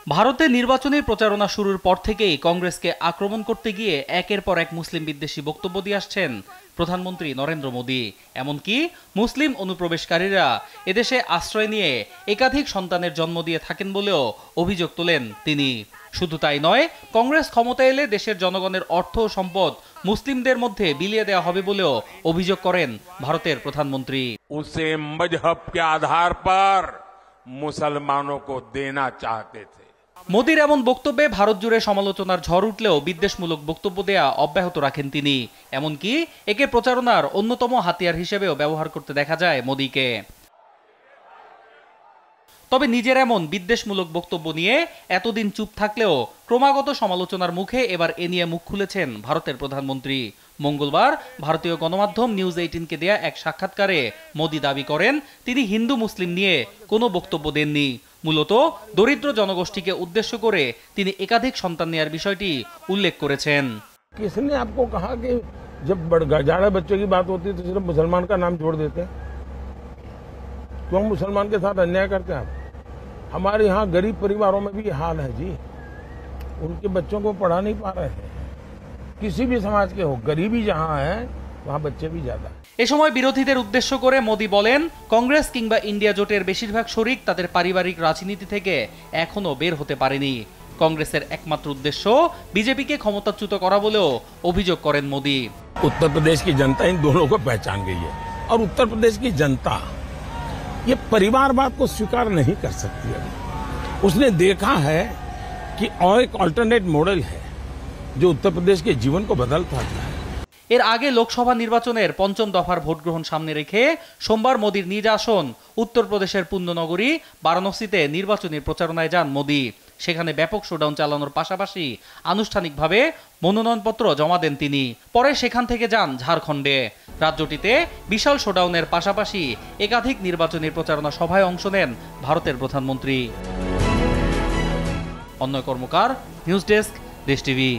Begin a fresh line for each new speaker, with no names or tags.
ভারতে নির্বাচনী প্রচারণা শুরুর পর থেকেই কংগ্রেসকে আক্রমণ করতে গিয়ে একের পর এক মুসলিম বিদ্বেষী বক্তব্য দিয়ে আসছেন প্রধানমন্ত্রী নরেন্দ্র মোদী। এমনকি মুসলিম অনুপ্রবেশকারীরা এদেশে আশ্রয় নিয়ে একাধিক সন্তানের জন্ম দিয়ে থাকেন বলেও অভিযোগ তোলেন তিনি। শুধু তাই নয়, কংগ্রেস ক্ষমতায় এলে দেশের জনগণের অর্থ ও সম্পদ মুসলিমদের মধ্যে বিলিয়ে দেওয়া হবে বলেও অভিযোগ করেন ভারতের প্রধানমন্ত্রী।
उसे मजहब के आधार पर मुसलमानों को देना चाहते थे।
মোদির এমন বক্তব্যে ভারত জুড়ে সমালোচনার ঝড় উঠলেও বিদ্বেষমূলক বক্তব্য দেয়া অব্যাহত রাখেন তিনি। এমনকি একে প্রচারণার অন্যতম হাতিয়ার হিসেবেও ব্যবহার করতে দেখা যায় মোদিকে। তবে নিজের এমন বিদ্বেষমূলক বক্তব্য নিয়ে এতদিন চুপ থাকলেও ক্রমাগত সমালোচনার মুখে এবার এ নিয়ে মুখ খুলেছেন ভারতের প্রধানমন্ত্রী। মঙ্গলবার ভারতীয় গণমাধ্যম নিউজ 18কে দেয়া এক সাক্ষাৎকারে মোদি দাবি করেন তিনি হিন্দু মুসলিম নিয়ে কোনো বক্তব্য দেননি। মূলত দরিদ্র জনগোষ্ঠীকে উদ্দেশ্য করে তিনি একাধিক সন্তান নেয়ার বিষয়টি উল্লেখ করেছেন।
किसने आपको कहा कि जब ज्यादा बच्चों की बात होती है तो सिर्फ मुसलमान का नाम जोड़ देते हैं? क्यों मुसलमान के साथ अन्याय करते हैं आप? हमारे यहाँ गरीब परिवारों में भी ये हाल है जी, उनके बच्चों को पढ़ा नहीं पा रहे हैं। किसी भी समाज के हो, गरीबी जहाँ है वहाँ बच्चे भी ज्यादा।
এ সময় বিরোধীদের উদ্দেশ্য করে মোদি বলেন, কংগ্রেস কিংবা ইন্ডিয়া জোটের বেশিরভাগ শরিক তাদের পারিবারিক রাজনীতি থেকে এখনো বের হতে পারেনি। কংগ্রেসের একমাত্র উদ্দেশ্য বিজেপিকে ক্ষমতাচ্যুত করা বলেও অভিযোগ করেন মোদি।
उत्तर प्रदेश की जनता इन दोनों को पहचान गई है और उत्तर प्रदेश की जनता ये परिवारवाद को स्वीकार नहीं कर सकती है। उसने देखा है कि और एक अल्टरनेट मॉडल है जो उत्तर प्रदेश के जीवन को बदलता है।
এর আগে লোকসভা নির্বাচনের পঞ্চম দফার ভোট গ্রহণ সামনে রেখে সোমবার মোদির নিজ আসন উত্তরপ্রদেশের পুণ্যনগরী বারাণসীতে নির্বাচনী প্রচারণায় যান মোদি। সেখানে ব্যাপক শোডাউন চালানোর পাশাপাশি আনুষ্ঠানিকভাবে মনোনয়নপত্র জমা দেন তিনি। পরে সেখান থেকে যান ঝাড়খণ্ডে। রাজ্যটিতে বিশাল শোডাউনের পাশাপাশি একাধিক নির্বাচনী প্রচারণা সভায় অংশ নেন ভারতের প্রধানমন্ত্রী। অন্যয় কর্মকার, নিউজ ডেস্ক, দেশ টিভি।